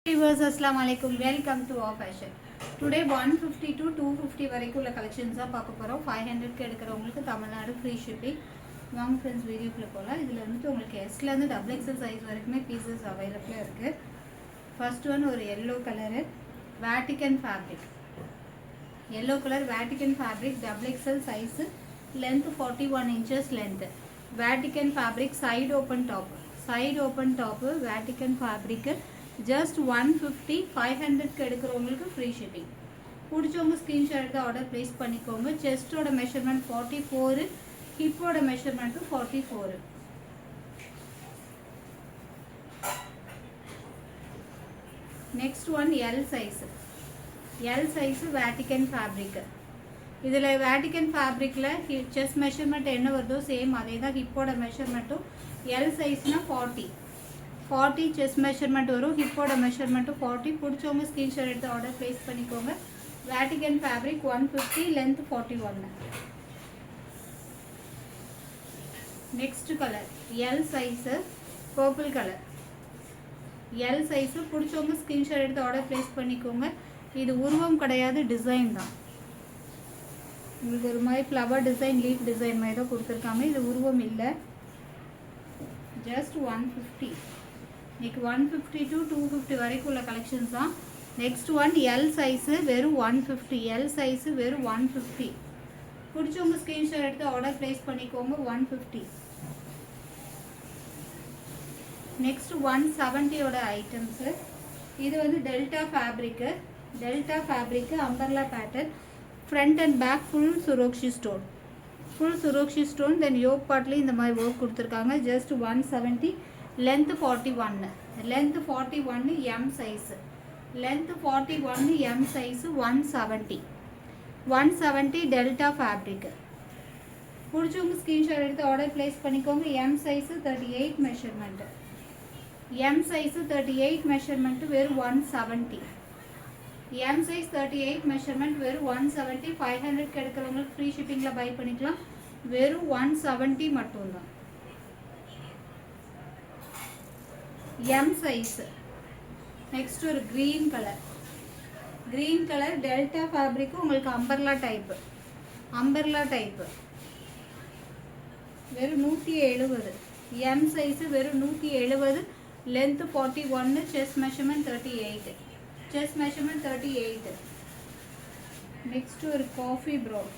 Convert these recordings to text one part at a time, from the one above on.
Viewers, Assalamu alaikum. Welcome to our fashion. Today 150 to 250 வரைக்கும் உள்ள collections தான் பார்க்க போறோம். 500 க்கு எடுக்கிறவங்களுக்கு தமிழ்நாடு free shipping. வாங்க फ्रेंड्स வீடியோக்குள்ள போலாம். இதுல வந்துட்டு உங்களுக்கு S ல இருந்து XXL size வரைக்குமே pieces available இருக்கு. First one ஒரு yellow color Vatican fabric. Yellow color Vatican fabric XXL size, length 41 inches length. Vatican fabric side open top. Side open top Vatican fabric. Just 150 500 க்கு எடுக்கிறவங்களுக்கு free shipping. பிடிச்சவங்க screenshot எடுத்து order place பண்ணிக்கோங்க. செஸ்டோட measurement 44, ஹிப்போட measurement 44. Next one L size. L size Vatican fabric. இதில் Vatican ஃபேப்ரிக்கில் chest measurement என்ன வருதோ சேம் அதே தான் ஹிப்போட மெஷர்மெண்ட்டும். எல் சைஸ்னால் 40 செஸ்ட் மெஷர்மெண்ட் வரும். ஹிப்போட மெஷர்மெண்ட்டும் 40. பிடிச்சவங்க ஸ்க்ரீன்ஷாட் எடுத்து ஆர்டர் ப்ளேஸ் பண்ணிக்கோங்க. Vatican fabric 150, length 41. Next colour L size purple colour. L size பிடிச்சவங்க ஸ்க்ரீன்ஷாட் எடுத்து ஆர்டர் ப்ளேஸ் பண்ணிக்கோங்க. இது உருவம் கிடையாது, டிசைன் தான். உங்களுக்கு ஒரு மாதிரி ஃப்ளவர் டிசைன், லீஃப் டிசைன் மாதிரி தான் கொடுத்துருக்காங்க. இது உருவம் இல்லை. ஜஸ்ட் 150. இன்னைக்கு 150 to 250 வரைக்கும் உள்ள கலெக்ஷன்ஸ் தான். நெக்ஸ்ட் ஒன் எல் சைஸு வெறும் 150. எல் சைஸு வெறும் 150. பிடிச்சவங்க ஸ்க்ரீன்ஷாட் எடுத்து ஆர்டர் ப்ளேஸ் பண்ணிக்கோங்க. 150. நெக்ஸ்ட் 170யோட ஐட்டம்ஸு. இது வந்து Delta fabric. Delta fabric umbrella pattern. Front and back full Swarovski stone. Full Swarovski stone. Then yoke பார்ட்லேயும் இந்த மாதிரி ஒர்க் கொடுத்துருக்காங்க. Just 170. length 41. length 41 M size. length 41 M size 170. 170 delta fabric. பிடிச்சவங்க screenshot எடுத்து order place பண்ணிக்கோங்க. M size 38 measurement. M size 38 measurement வெறும் 170. M size 38 measurement வெறும் 170. 500 க்கு எடுக்கிறவங்களுக்கு ஃப்ரீ ஷிப்பிங்கில் பை பண்ணிக்கலாம். வெறும் 170 மட்டும்தான். M size. நெக்ஸ்ட் ஒரு green color. green color delta fabric உங்களுக்கு அம்பர்லா டைப். அம்பர்லா டைப் வெறும் 170. M size வெறும் 170. length 41. chest measurement 38. chest measurement 38. Next ஒரு காஃபி ப்ரௌன்.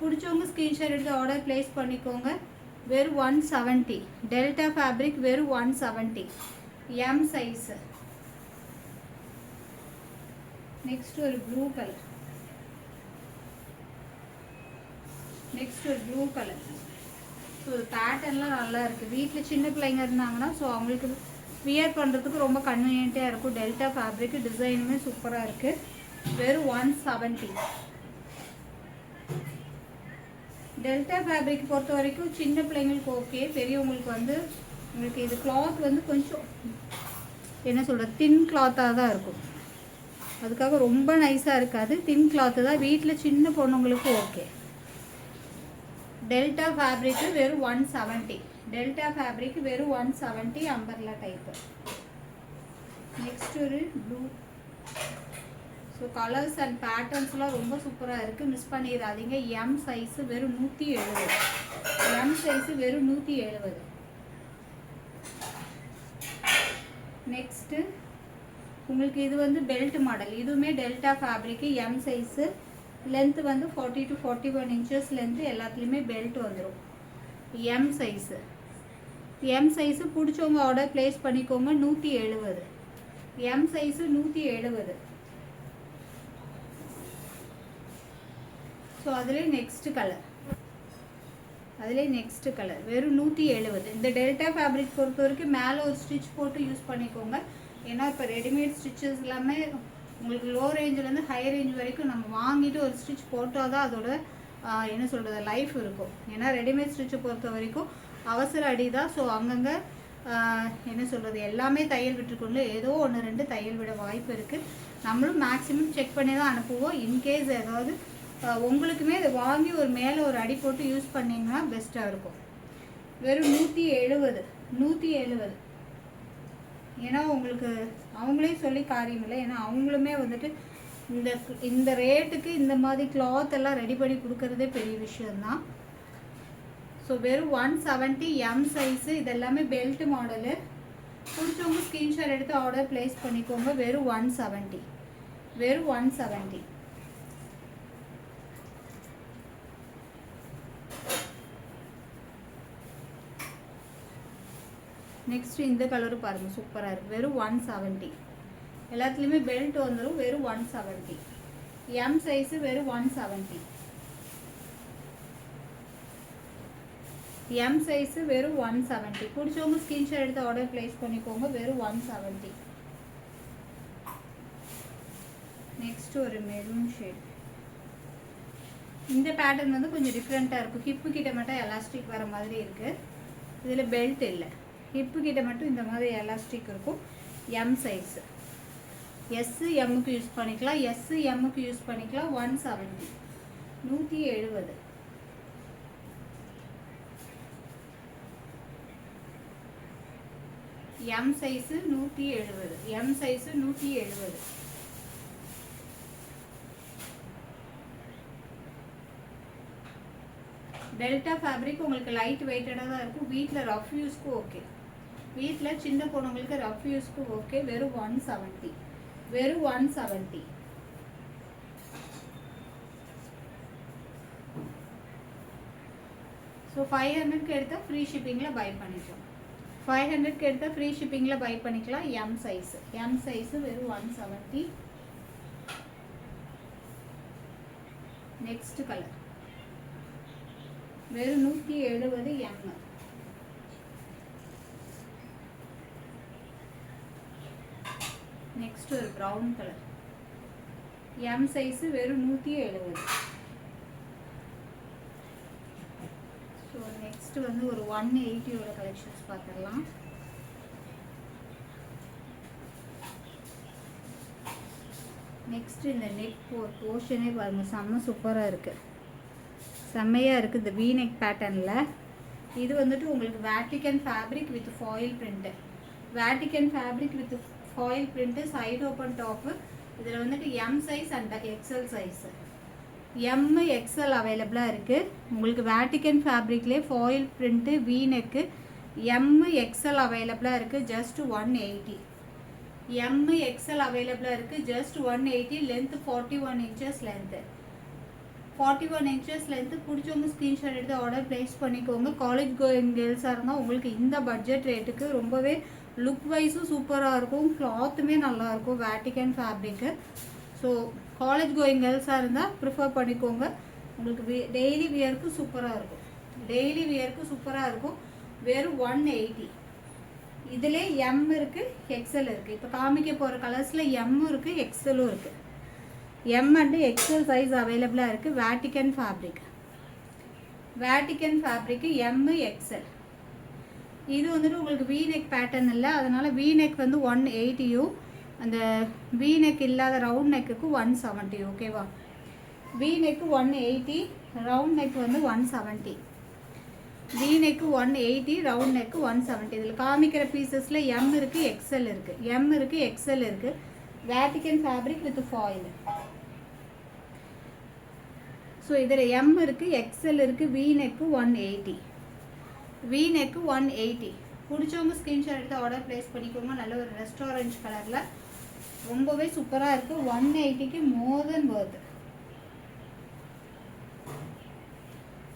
பிடிச்சவங்க ஸ்க்ரீன்ஷாட் எடுத்து ஆர்டர் பிளேஸ் பண்ணிக்கோங்க. வெறும் 170. டெல்டா ஃபேப்ரிக் வெறும் 170. M size. நெக்ஸ்ட் ஒரு ப்ளூ கலர். நெக்ஸ்ட் ஒரு ப்ளூ கலர். ஸோ பேட்டர்ன்லாம் நல்லா இருக்குது. வீட்டில் சின்ன பிள்ளைங்க இருந்தாங்கன்னா ஸோ அவங்களுக்கு வியர் பண்ணுறதுக்கு ரொம்ப கன்வீனியண்ட்டாக இருக்கும். டெல்டா ஃபேப்ரிக் டிசைனுமே சூப்பராக இருக்குது. வெறும் 170. டெல்டா ஃபேப்ரிக் பொறுத்த வரைக்கும் சின்ன பிள்ளைங்களுக்கு ஓகே, பெரியவங்களுக்கு வந்து உங்களுக்கு இது கிளாத் வந்து கொஞ்சம் என்ன சொல்கிறது தின் கிளாத்தாக தான் இருக்கும். அதுக்காக ரொம்ப நைஸாக இருக்காது, தின் கிளாத்து தான். வீட்டில் சின்ன பொண்ணுங்களுக்கு ஓகே. டெல்டா ஃபேப்ரிக்கு வெறும் 170. டெல்டா ஃபேப்ரிக் வெறும் 170. Umbrella type. நெக்ஸ்ட் ஒரு ப்ளூ. ஸோ கலர்ஸ் அண்ட் பேட்டர்ன்ஸ்லாம் ரொம்ப சூப்பராக இருக்குது, மிஸ் பண்ணிடாதீங்க. M சைஸு வெறும் 170. M சைஸு வெறும் 170. நெக்ஸ்ட்டு உங்களுக்கு இது வந்து பெல்ட் மாடல். இதுவுமே delta fabric. M size. Length வந்து 40 to 41 inches லென்த்து. எல்லாத்துலேயுமே பெல்ட் வந்துடும். M size. M சைஸு பிடிச்சவங்க ஆர்டர் ப்ளேஸ் பண்ணிக்கோங்க. 170. M size 170. ஸோ அதில் நெக்ஸ்ட் கலர். வெறும் 170. இந்த டெல்டா ஃபேப்ரிக் பொறுத்த வரைக்கும் மேலே ஒரு ஸ்டிச் போட்டு யூஸ் பண்ணிக்கோங்க. ஏன்னா இப்போ ரெடிமேட் ஸ்டிச்சஸ் எல்லாமே உங்களுக்கு லோ ரேஞ்சிலேருந்து ஹை ரேஞ்ச் வரைக்கும் நம்ம வாங்கிட்டு ஒரு ஸ்டிச் போட்டால் தான் அதோட என்ன சொல்கிறது லைஃப் இருக்கும். ஏன்னா ரெடிமேட் ஸ்டிச்சை பொறுத்த வரைக்கும் அவசர அடி தான். ஸோ அங்கங்கே என்ன சொல்கிறது எல்லாமே தையல் விட்டுருக்கோம்ல, ஏதோ 1-2 தையல் விட வாய்ப்பு இருக்குது. நம்மளும் மேக்ஸிமம் செக் பண்ணி தான் அனுப்புவோம். இன்கேஸ் ஏதாவது உங்களுக்குமே இதை வாங்கி ஒரு மேலே ஒரு அடி போட்டு யூஸ் பண்ணிங்கன்னா பெஸ்ட்டாக இருக்கும். வெறும் 170. ஏன்னா உங்களுக்கு அவங்களே சொல்லி காரியம் இல்லை. ஏன்னா அவங்களுமே வந்துட்டு இந்த ரேட்டுக்கு இந்த மாதிரி கிளாத் எல்லாம் ரெடி பண்ணி கொடுக்கறதே பெரிய விஷயம்தான். ஸோ வெறும் 170 எம் சைஸு. இது எல்லாமே பெல்ட் மாடலு. பிடிச்சவங்க ஸ்க்ரீன்ஷாட் எடுத்து ஆர்டர் ப்ளேஸ் பண்ணிக்கோங்க. வெறும் 170, வெறும் 170. நெக்ஸ்ட் இந்த கலரு பாருங்கள், சூப்பராக இருக்குது. வெறும் 170. எல்லாத்துலேயுமே பெல்ட் வந்துடும். வெறும் 170. எம் சைஸு வெறும் 170. எம் சைஸு வெறும் 170. பிடிச்சவங்க ஸ்க்ரீன்ஷாட் எடுத்து ஆர்டர் ப்ளேஸ் பண்ணிக்கோங்க. வெறும் 170. நெக்ஸ்ட் ஒரு மெரூன் ஷேட். இந்த பேட்டர்ன் வந்து கொஞ்சம் டிஃப்ரெண்ட்டாக இருக்கும். ஹிப்பு கிட்ட மட்டும் எலாஸ்டிக் வர மாதிரி இருக்குது. இதில் பெல்ட் இல்லை. ஹிப்பு கிட்ட மட்டும் இந்த மாதிரி எலாஸ்டிக் இருக்கும். M size. எஸ்ஸு எம்முக்கு யூஸ் பண்ணிக்கலாம். எஸ்ஸு எம்முக்கு யூஸ் பண்ணிக்கலாம். 170, 170. M size 170. M size 170. Delta fabric உங்களுக்கு லைட் வெயிட்டடாக தான் இருக்கும். வீட்டில் ரஃப் யூஸ்க்கு ஓகே. வீட்டில் சின்ன பொண்ணுங்களுக்கு ரஃப் யூஸ்க்கு ஓகே. வெறும் 170. வெறும் 170. ஸோ 500க்கு எடுத்தால் ஃப்ரீ ஷிப்பிங்கில் பை பண்ணிக்கலாம். 500க்கு எடுத்தால் ஃப்ரீ ஷிப்பிங்கில் பை பண்ணிக்கலாம். M size. எம் சைஸு வெறும் 170. நெக்ஸ்ட் கலர் வெறும் 170 எம். நெக்ஸ்ட் ஒரு ப்ரௌன் கலர். எம் சைஸு வெறும் 170. ஸோ நெக்ஸ்ட் வந்து ஒரு 180யோட கலெக்ஷன்ஸ் பார்த்துடலாம். நெக்ஸ்ட் இந்த நெக் போர்ஷனே பாருங்கள், செம்ம சூப்பராக இருக்குது. செம்மையாக இருக்குது. இந்த வீநெக் பேட்டர்னில் இது வந்துட்டு உங்களுக்கு Vatican fabric with foil print. Vatican fabric with foil print, side open top. இதில் வந்துட்டு M size and XL size. M XL அவைலபிளாக இருக்குது. உங்களுக்கு வேட்டிகன் ஃபேப்ரிக்லேயே foil print V neck M XL அவைலபிளாக இருக்குது. ஜஸ்ட் 180. எம் எக்ஸல் அவைலபிளாக இருக்குது. Just 180. Length 41 inches length. 41 inches length. பிடிச்சவங்க ஸ்க்ரீன்ஷாட் எடுத்து ஆர்டர் ப்ளேஸ் பண்ணிக்கோங்க. காலேஜ் கோயிங் கேர்ள்ஸாக இருந்தால் உங்களுக்கு இந்த பட்ஜெட் ரேட்டுக்கு ரொம்பவே லுக் வைஸும் சூப்பராக இருக்கும். கிளாத்துமே நல்லாயிருக்கும். Vatican fabric. So college going கேர்ள்ஸாக இருந்தால் ப்ரிஃபர் பண்ணிக்கோங்க. உங்களுக்கு டெய்லி வியருக்கு சூப்பராக இருக்கும். டெய்லி வியருக்கு சூப்பராக இருக்கும். வெறும் 180. இதிலே எம் இருக்குது, எக்ஸல் இருக்குது. இப்போ காமிக்க போகிற கலர்ஸில் எம்மும் இருக்குது, எக்ஸலும் இருக்குது. எம் அண்டு எக்ஸல் சைஸ் அவைலபிளாக இருக்குது. Vatican fabric. Vatican fabric M XL. இது வந்துட்டு உங்களுக்கு வீநெக் பேட்டர்ன் இல்லை, அதனால் வீநெக் வந்து 180யும் அந்த வீநெக் இல்லாத ரவுண்ட் நெக்குக்கு 170. ஓகேவா? வீநெக்கு 180, ரவுண்ட் நெக் வந்து 170. வீநெக்கு 180, ரவுண்ட் நெக்கு 170. இதில் காமிக்கிற பீசஸில் எம் இருக்குது, எக்ஸல் இருக்குது. எம் இருக்குது, எக்ஸல் இருக்குது. Vatican fabric with foil. So இதில் எம் இருக்குது, எக்ஸல் இருக்குது. வீநெக்கு 180. வீநெக்கு 180. பிடிச்சவங்க ஸ்க்ரீன்ஷாட் எடுத்து ஆர்டர் ப்ளேஸ் பண்ணிக்கோங்க. நல்ல ஒரு ரெஸ்டாரண்ட் கலரில் ரொம்பவே சூப்பராக இருக்குது. 180க்கு மோர் தென் வர்த்.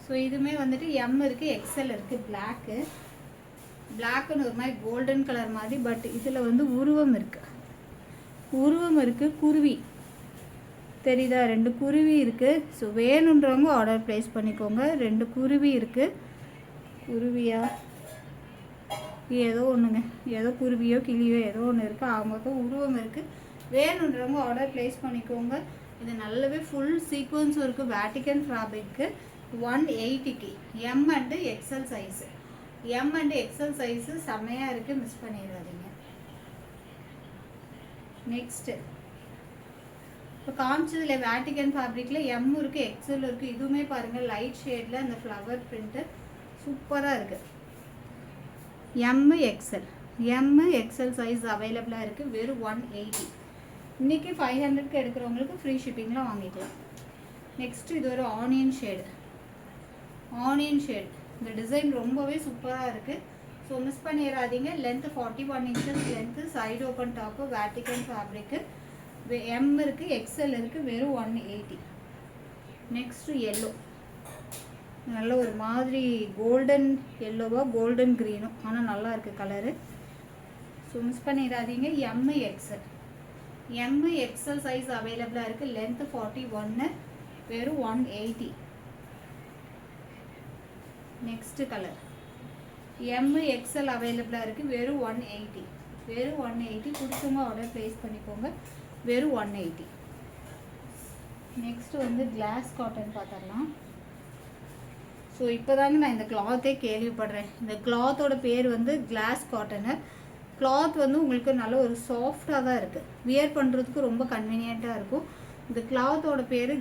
ஸோ இதுவுமே வந்துட்டு எம் இருக்குது, எக்ஸல் இருக்குது. பிளாக்கு, பிளாக்குன்னு ஒரு மாதிரி கோல்டன் கலர் மாதிரி. பட் இதில் வந்து உருவம் இருக்குது. உருவம் இருக்குது. குருவி தெரியுதா? 2 குருவி இருக்குது. ஸோ வேணுன்றவங்க ஆர்டர் ப்ளேஸ் பண்ணிக்கோங்க. 2 குருவி இருக்குது. குருவியா ஏதோ ஒன்றுங்க, ஏதோ குருவியோ கிளியோ ஏதோ ஒன்று இருக்குது. அவங்க உருவம் இருக்குது. வேணுன்றவங்க ஆர்டர் ப்ளேஸ் பண்ணிக்கோங்க. இது நல்லாவே ஃபுல் சீக்வன்ஸும் இருக்குது. வேட்டிகன் ஃபேப்ரிக்கு 180க்கு M and XL size. M and XL size செம்மையாக இருக்குது. மிஸ் பண்ணிடாதீங்க. நெக்ஸ்ட்டு இப்போ காமிச்சதில் வேட்டிகன் ஃபேப்ரிக்கில் எம் இருக்குது, எக்ஸல் இருக்குது. இதுவுமே பாருங்கள் லைட் ஷேடில் அந்த ஃப்ளவர் பிரிண்ட்டு சூப்பராக இருக்குது. M XL. M XL size அவைலபிளாக இருக்குது, வெறும் 180. இன்றைக்கி 500க்கு எடுக்கிறவங்களுக்கு ஃப்ரீ ஷிப்பிங்கில் வாங்கிக்கலாம். நெக்ஸ்ட் இது ஒரு ஆனியன் ஷேடு. இந்த டிசைன் ரொம்பவே சூப்பராக இருக்குது. ஸோ மிஸ் பண்ணிடாதீங்க. Length 41 inches length, side open top, Vatican fabric, M இருக்குது, எக்ஸல் இருக்குது, வெறும் 180. நெக்ஸ்ட்டு எல்லோ, நல்ல ஒரு மாதிரி கோல்டன் எல்லோவா கோல்டன் க்ரீனும், ஆனால் நல்லா இருக்குது கலரு. ஸோ மிஸ் பண்ணிடாதீங்க. எம் எக்ஸல் சைஸ் அவைலபிளாக இருக்குது. லென்த்து 41, வெறும் 180. நெக்ஸ்ட்டு கலர் எம் எக்ஸல் அவைலபிளாக இருக்குது, வெறும் 180. பிடிச்சவங்க ஆர்டர் ப்ளேஸ் பண்ணிக்கோங்க, வெறும் 180. நெக்ஸ்ட்டு வந்து கிளாஸ் காட்டன் பார்த்துடலாம். ஸோ இப்போ தாங்க நான் இந்த கிளாத்தே கேள்விப்படுறேன். இந்த கிளாத்தோட பேர் வந்து கிளாஸ் காட்டனு. கிளாத் வந்து உங்களுக்கு நல்ல ஒரு சாஃப்டாக தான் இருக்குது, வியர் பண்ணுறதுக்கு ரொம்ப கன்வீனியண்ட்டாக இருக்கும். இந்த கிளாத்தோட பேர்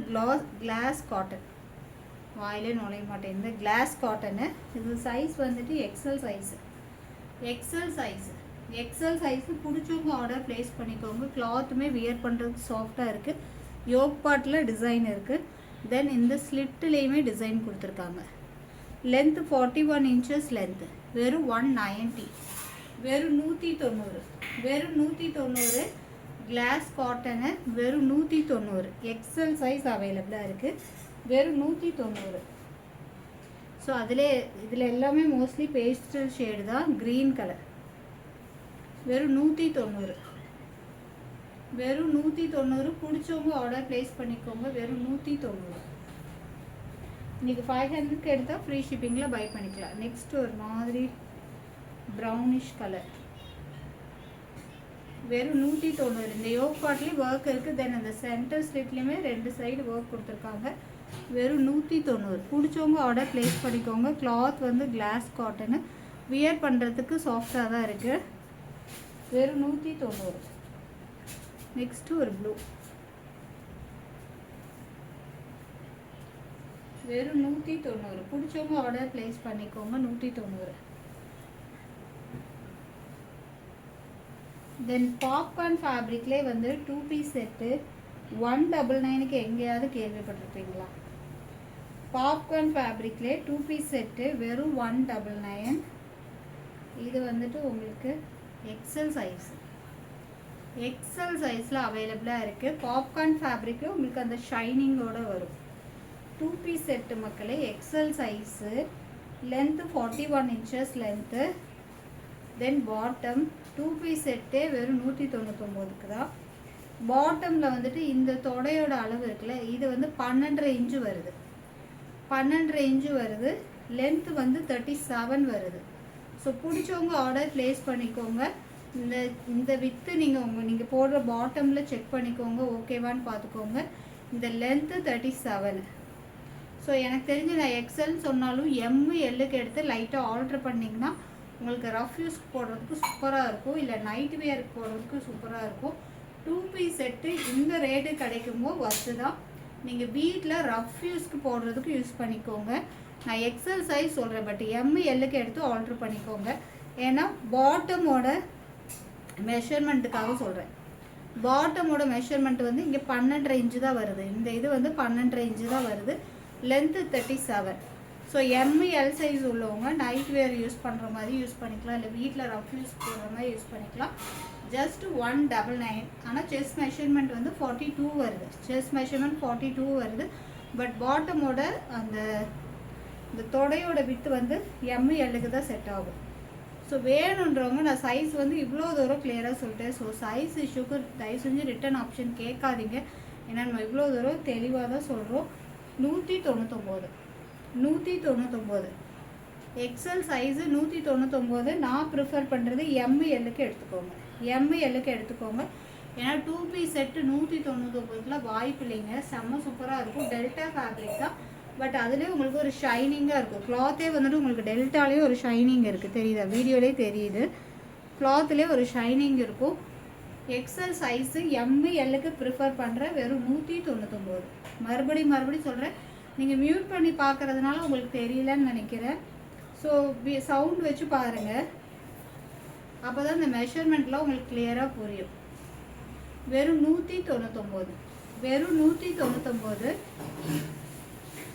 கிளாஸ் காட்டன். வாயிலே நுழைய மாட்டேங்குது. Glass cotton. இது சைஸ் வந்துட்டு எக்ஸல் சைஸு பிடிச்சவங்க ஆர்டர் ப்ளேஸ் பண்ணிக்கோங்க. கிளாத்துமே வியர் பண்ணுறதுக்கு சாஃப்டாக இருக்குது. யோக் பார்ட்டில் டிசைன் இருக்குது. தென் இந்த ஸ்லிட்டுலேயுமே டிசைன் கொடுத்துருக்காங்க. லென்த்து 41 inches லென்த்து, வெறும் 190, வெறும் 190. கிளாஸ் காட்டனு, வெறும் 190. எக்ஸல் சைஸ் அவைலபிளாக இருக்குது, வெறும் 190. ஸோ இதில் எல்லாமே மோஸ்ட்லி பேஸ்டல் ஷேடு தான். க்ரீன் கலர், வெறும் 190. பிடிச்சவங்க ஆர்டர் ப்ளேஸ் பண்ணிக்கோங்க, வெறும் 190. இன்றைக்கி 500க்கு எடுத்தால் ஃப்ரீ ஷிப்பிங்கில் பை பண்ணிக்கலாம். நெக்ஸ்ட் ஒரு மாதிரி ப்ரௌனிஷ் கலர், வெறும் 190. இந்த யோக் பார்ட்லேயும் ஒர்க் இருக்குது. தென் அந்த சென்டர் ஸ்லிட்லேயுமே 2 சைடு ஒர்க் கொடுத்துருக்காங்க, வெறும் 190. பிடிச்சவங்க ஆர்டர் ப்ளேஸ் பண்ணிக்கோங்க. கிளாத் வந்து கிளாஸ் காட்டனு, வியர் பண்ணுறதுக்கு சாஃப்டாக தான் இருக்குது, வெறும் 190. நெக்ஸ்ட்டு ஒரு ப்ளூ, வெறும் 190. பிடிச்சவங்க ஆர்டர் ப்ளேஸ் பண்ணிக்கோங்க, 190. தென் பாப்கார்ன் ஃபேப்ரிக்லேயே வந்து 2 பீஸ் செட்டு 199க்கு எங்கேயாவது கேள்விப்பட்டிருப்பீங்களா? பாப்கார்ன் ஃபேப்ரிக்லேயே 2 பீஸ் செட்டு வெறும் 199. இது வந்துட்டு உங்களுக்கு எக்ஸல் சைஸில் அவைலபிளாக இருக்குது. பாப்கார்ன் ஃபேப்ரிக்கு உங்களுக்கு அந்த ஷைனிங்கோடு வரும். 2 பீஸ் செட்டு மக்களே, XL size, length 41 inches length. Then bottom 2 piece செட்டே வெறும் 199க்கு தான். பாட்டமில் வந்துட்டு இந்த தொடையோட அளவு இருக்குல்ல, இது வந்து 12.5 inch வருது. 12.5 inch வருது. லென்த்து வந்து 37 வருது. ஸோ பிடிச்சவங்க ஆர்டர் ப்ளேஸ் பண்ணிக்கோங்க. இந்த வித்து நீங்கள் போடுற பாட்டமில் செக் பண்ணிக்கோங்க, ஓகேவான்னு பார்த்துக்கோங்க. இந்த லென்த்து 37. ஸோ எனக்கு தெரிஞ்சு நான் எக்ஸல்னு சொன்னாலும் எல்லுக்கு எடுத்து லைட்டாக ஆல்ட்ரு பண்ணிங்கன்னா உங்களுக்கு ரஃப் யூஸ்க்கு போடுறதுக்கு சூப்பராக இருக்கும், இல்லை நைட் வேருக்கு போடுறதுக்கு சூப்பராக இருக்கும். 2 பீஸ் செட்டு இந்த ரேட்டு கிடைக்கும்போது ஒர்த்து தான். நீங்கள் வீட்டில் ரஃப் யூஸ்க்கு போடுறதுக்கு யூஸ் பண்ணிக்கோங்க. நான் எக்ஸல் சைஸ் சொல்கிறேன், பட் எல்லுக்கு எடுத்து ஆல்ட்ரு பண்ணிக்கோங்க. ஏன்னா பாட்டமோட மெஷர்மெண்ட்டுக்காக சொல்கிறேன். பாட்டமோட மெஷர்மெண்ட் வந்து இங்கே 12.5 inch தான் வருது. இந்த இது வந்து 12.5 inch தான் வருது. லென்த்து 37. ஸோ எல் சைஸ் உள்ளவங்க நைட் வேர் யூஸ் பண்ணுற மாதிரி யூஸ் பண்ணிக்கலாம், இல்லை வீட்டில் ரஃப் யூஸ் போடுற மாதிரி யூஸ் பண்ணிக்கலாம். ஜஸ்ட் 199. ஆனால் செஸ்ட் மெஷர்மெண்ட் வந்து 42 வருது. செஸ்ட் மெஷர்மெண்ட் 42 வருது. பட் பாட்டமோட இந்த தொடையோட வித்து வந்து எல்லுக்கு தான் செட் ஆகும். ஸோ வேணுன்றவங்க, நான் சைஸ் வந்து இவ்வளோ தூரம் கிளியராக சொல்லிட்டேன். ஸோ சைஸ் இஷ்யூக்கு தயவு செஞ்சு ரிட்டன் ஆப்ஷன் கேட்காதீங்க, ஏன்னா நம்ம இவ்வளோ தூரம் தெளிவாக தான் சொல்கிறோம். 199. XL size 199. நான் ப்ரிஃபர் பண்ணுறது எல்லுக்கு எடுத்துக்கோங்க. ஏன்னா 2 பீஸ் செட்டு 199 வாய்ப்பு இல்லைங்க. செம்ம சூப்பராக இருக்கும். டெல்டா ஃபேப்ரிக் தான், பட் அதுலேயே உங்களுக்கு ஒரு ஷைனிங்காக இருக்கும். கிளாத்தே வந்துட்டு உங்களுக்கு டெல்டாலேயே ஒரு ஷைனிங் இருக்குது, தெரியுதா? வீடியோலேயே தெரியுது. கிளாத்துலேயே ஒரு ஷைனிங் இருக்கும். எக்ஸல் சைஸு எல்லுக்கு ப்ரிஃபர் பண்ணுறேன், வெறும் 199. மறுபடியும் சொல்கிறேன், நீங்கள் மியூட் பண்ணி பார்க்குறதுனால உங்களுக்கு தெரியலன்னு நினைக்கிறேன். ஸோ சவுண்ட் வச்சு பாருங்கள், அப்போ தான் இந்த மெஷர்மெண்ட்லாம் உங்களுக்கு கிளியராக புரியும். வெறும் 199, வெறும் 199.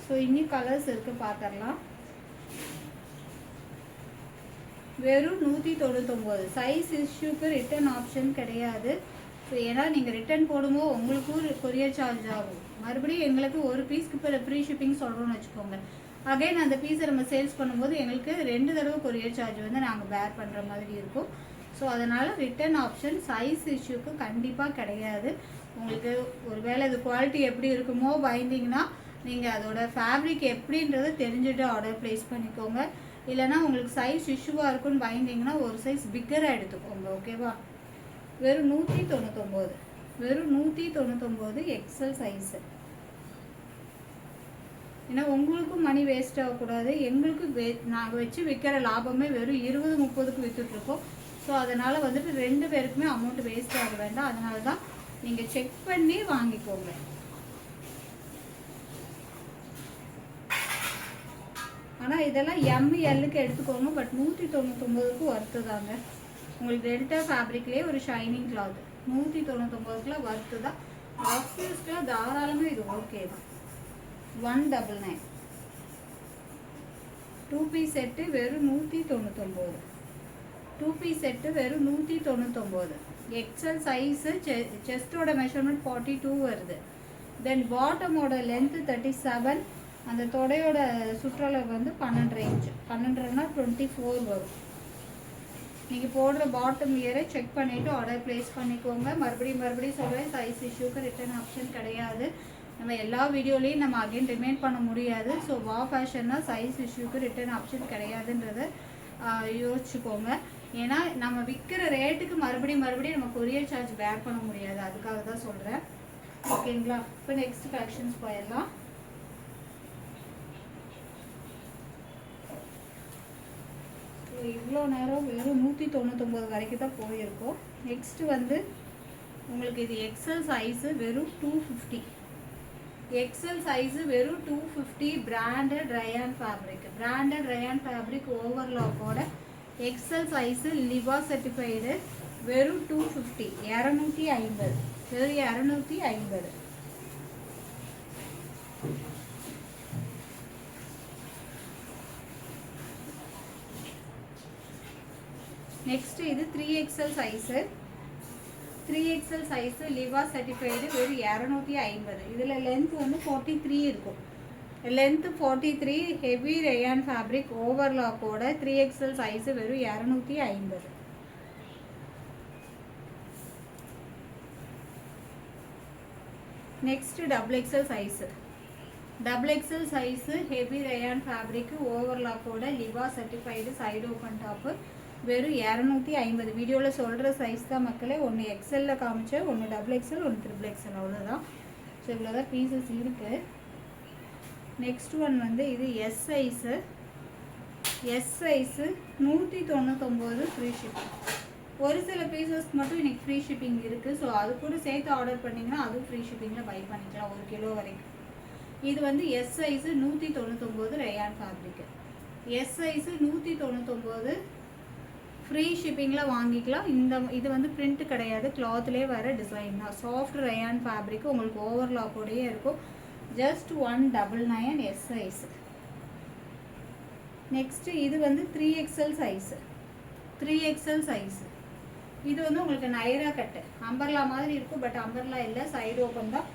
ஸோ இன்னி கலர்ஸ் இருக்குது, பார்த்துடலாம். வெறும் 199. சைஸ் இஷ்யூக்கு ரிட்டர்ன் ஆப்ஷன் கிடையாது. ஸோ ஏன்னா நீங்கள் ரிட்டர்ன் போடும்போது உங்களுக்கும் கொரியர் சார்ஜ் ஆகும். மறுபடியும் எங்களுக்கு ஒரு பீஸ்க்கு இப்போ ஃப்ரீ ஷிப்பிங் சொல்கிறோன்னு வச்சுக்கோங்க. அகைன் அந்த பீஸை நம்ம சேல்ஸ் பண்ணும்போது எங்களுக்கு 2 தடவை கொரியர் சார்ஜ் வந்து நாங்கள் பேர் பண்ணுற மாதிரி இருக்கும். ஸோ அதனால் ரிட்டர்ன் ஆப்ஷன் சைஸ் இஷ்யூக்கு கண்டிப்பாக கிடையாது. உங்களுக்கு ஒரு வேளை இது குவாலிட்டி எப்படி இருக்குமோ பைண்டிங்னா நீங்கள் அதோட ஃபேப்ரிக் எப்படின்றத தெரிஞ்சுட்டு ஆர்டர் ப்ளேஸ் பண்ணிக்கோங்க. இல்லைனா உங்களுக்கு சைஸ் இஷ்யூவாக இருக்குன்னு பைண்டிங்கன்னா ஒரு சைஸ் பிக்கராக எடுத்துக்கோங்க. ஓகேவா? வெறும் 199, வெறும் 199 எக்ஸல் சைஸு. ஏன்னா உங்களுக்கும் மணி வேஸ்ட் ஆகக்கூடாது, எங்களுக்கு நாங்கள் வச்சு விற்கிற லாபமே வெறும் 20-30க்கு விற்றுட்ருக்கோம். ஸோ அதனால் வந்துட்டு 2 பேருக்குமே அமௌண்ட் வேஸ்ட் ஆக வேண்டாம். அதனால தான் நீங்கள் செக் பண்ணி வாங்கிக்கோங்க. ஆனால் இதெல்லாம் எம்எல்லுக்கு எடுத்துக்கோங்க. பட் 199க்கு ஒர்த்து தாங்க. உங்களுக்கு டெல்டா ஃபேப்ரிக்லேயே ஒரு ஷைனிங் கிளாத் 199க்குலாம் ஒர்த்து தான். ஆஃபீஸ்க்குலாம் தாராளமாக இது ஓகே தான். 199 2 பீஸ் செட்டு வெறும் 199. 2 பீஸ் செட்டு வெறும் 199. எக்ஸல் சைஸு, செஸ்டோட மெஷர்மெண்ட் 42 வருது. தென் பாட்டமோட லென்த்து 37. அந்த தொடையோட சுற்றளவு வந்து 12 இன்ச்சு. 12னா 24 வரும். நீங்கள் போடுற பாட்டம் இயரை செக் பண்ணிவிட்டு ஆர்டர் ப்ளேஸ் பண்ணிக்கோங்க. மறுபடியும் சொல்கிறேன், சைஸ் இஷ்யூக்கு ரிட்டர்ன் ஆப்ஷன் கிடையாது. நம்ம எல்லா வீடியோலையும் நம்ம அகைன் ரிமைண்ட் பண்ண முடியாது. ஸோ வா ஃபேஷன்னா சைஸ் இஷ்யூக்கு ரிட்டர்ன் ஆப்ஷன் கிடையாதுன்றதை யோசிச்சுக்கோங்க. ஏன்னா நம்ம விற்கிற ரேட்டுக்கு மறுபடியும் நம்ம கொரியர் சார்ஜ் பேர் பண்ண முடியாது. அதுக்காக தான் சொல்கிறேன். ஓகேங்களா? இப்போ நெக்ஸ்ட் கலெக்ஷன்ஸ் போயிடலாம். இவ்வளோ நேரம் வெறும் 199 வரைக்கும் தான் போயிருக்கோம். நெக்ஸ்ட்டு வந்து உங்களுக்கு இது எக்ஸல் சைஸு வெறும் 250. எக்ஸல் சைஸு வெறும் 250. Branded rayon fabric, branded rayon fabric ஓவர்லாக்கோட எக்ஸல் சைஸு லிவா சர்டிஃபைடு வெறும் 250. 250, வெறும் 250. நெக்ஸ்ட் இது 3XL size, 3XL size Liva certified வெறும் 250. இதில் லென்த் வந்து 43 இருக்கும். லென்த்து 43. ஹெவி ரயான் ஃபேப்ரிக் ஓவர்லாக்கோட 3XL சைஸு வெறும் 250. Next XXL size, XXL size heavy rayon fabric ஓவர்லாக்கோட Liva certified side open top வெறும் 250. வீடியோவில் சொல்கிற சைஸ் தான் மக்களே. ஒன்று எக்ஸலில் காமிச்சேன், ஒன்று XXL, ஒன்று XXL, அவ்வளோதான். ஸோ இவ்வளோ தான் பீசஸ் இருக்குது. நெக்ஸ்ட் ஒன் வந்து இது S size. S size 199 free shipping. ஒரு சில பீசஸ்க்கு மட்டும் இன்றைக்கி ஃப்ரீ ஷிப்பிங் இருக்குது. ஸோ அது கூட சேர்த்து ஆர்டர் பண்ணிங்கன்னா அதுவும் ஃப்ரீ ஷிப்பிங்கில் பை பண்ணிக்கலாம் 1 கிலோ வரைக்கும். இது வந்து S size 199 rayon fabric. S size 199 free ஷிப்பிங்கில் வாங்கிக்கலாம். இது வந்து பிரிண்ட் கிடையாது, கிளாத்லேயே வர டிசைன் தான். சாஃப்ட் ரயான் ஃபேப்ரிக்கு உங்களுக்கு ஓவர்லாக்கோடையே இருக்கும். Just 199 S size. நெக்ஸ்ட்டு இது வந்து 3XL சைஸு, 3XL சைஸு. இது வந்து உங்களுக்கு நைரா கட்டு அம்பர்லா மாதிரி இருக்கும். பட் அம்பர்லா இல்லை, சைடு ஓப்பன் தான்.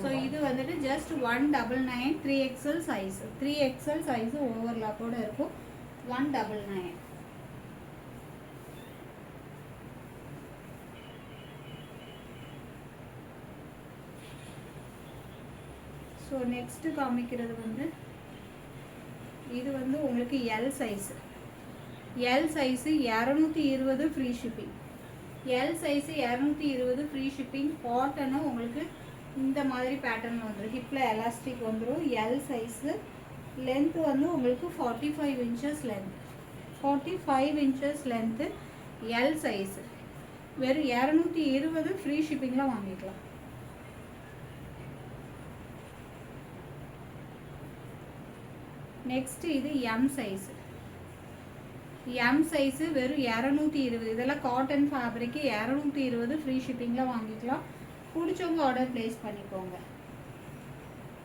ஸோ இது வந்துட்டு just 199 3XL size. 3XL size ஓவர்லாக்கோடு இருக்கும். 199. ஸோ நெக்ஸ்ட்டு காமிக்கிறது வந்து இது வந்து உங்களுக்கு L size. L size 220 free shipping. L size 220 free shipping. Cotton உங்களுக்கு இந்த மாதிரி பேட்டர்ன் வந்துடும். ஹிப்பில் எலாஸ்டிக் வந்துடும். L size. லென்த்து வந்து உங்களுக்கு 45 inches length, 45 inches length. L size வெறும் 220 ஃப்ரீ ஷிப்பிங்கில் வாங்கிக்கலாம். நெக்ஸ்ட்டு இது எம் சைஸு. எம் சைஸு வெறும் 220. இதெல்லாம் காட்டன் ஃபேப்ரிக்கு 220 ஃப்ரீ ஷிப்பிங்கில் வாங்கிக்கலாம். பிடிச்சவங்க ஆர்டர் ப்ளேஸ் பண்ணிக்கோங்க.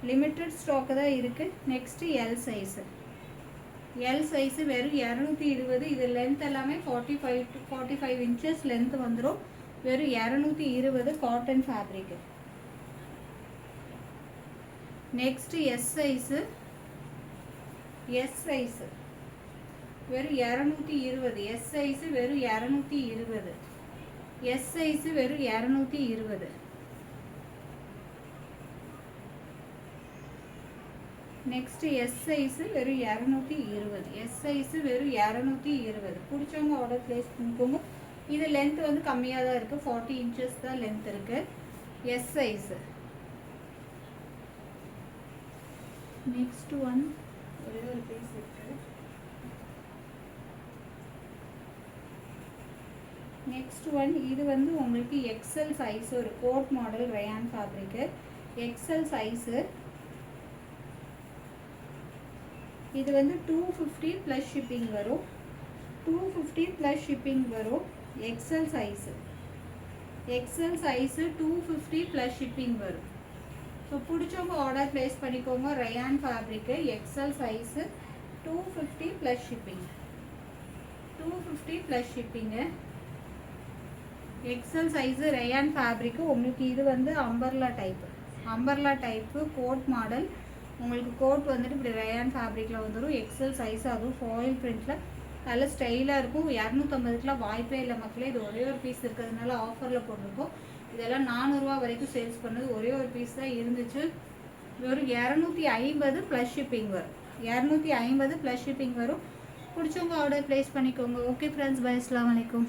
லிமிட்டட் ஸ்டாக்கு தான் இருக்குது. Next L size. L size வெறும் 220. இது லென்த் எல்லாமே 45 to 45 இன்ச்சஸ் லென்த் வந்துடும். வெறும் 220 cotton fabric. Next S size. S size வெறும் 220. எஸ் சைஸு வெறும் 220. எஸ் சைஸு வெறும் 220. நெக்ஸ்ட் எஸ் சைஸு வெறும் 220. எஸ் சைஸு வெறும் 220. பிடிச்சவங்க ஆர்டர் ப்ளேஸ் பண்ணிக்கோங்க. இது லென்த் வந்து கம்மியாக தான் இருக்குது. 40 இன்ச்சஸ் தான் லென்த் இருக்குது. S size. நெக்ஸ்ட் ஒன் ஒரே ஒரு பீஸ் இருக்குது. நெக்ஸ்ட் ஒன் இது வந்து உங்களுக்கு எக்ஸல் சைஸ், ஒரு coat model rayon fabric. XL size. இது வந்து 250 ப்ளஸ் ஷிப்பிங் வரும். 250 ப்ளஸ் ஷிப்பிங் வரும். XL size. XL size 250 plus shipping வரும். ஸோ பிடிச்சவங்க ஆர்டர் ப்ளேஸ் பண்ணிக்கோங்க. Rayon fabric XL size 250 plus shipping. 250 plus shipping. XL size rayon fabric. உங்களுக்கு இது வந்து umbrella type. Umbrella type coat model. உங்களுக்கு coat வந்துட்டு இப்படி ரயான் ஃபேப்ரிக்கில் வந்துடும். எக்ஸல் சைஸு, அதுவும் ஃபாயில் பிரிண்ட்டில் நல்ல ஸ்டைலாக இருக்கும். 250க்குலாம் வாய்ப்பே இல்லை மக்களே. இது ஒரே ஒரு பீஸ் இருக்கிறதுனால ஆஃபரில் போட்டிருக்கோம். இதெல்லாம் 400 ரூபா வரைக்கும் சேல்ஸ் பண்ணது. ஒரே ஒரு பீஸ் தான் இருந்துச்சு. வெறும் 250 ப்ளஸ் ஷிப்பிங் வரும். 250 ப்ளஸ் ஷிப்பிங் வரும். பிடிச்சவங்க ஆர்டர் ப்ளேஸ் பண்ணிக்கோங்க. Okay friends, bye. அஸ்ஸலாமு அலைக்கும்.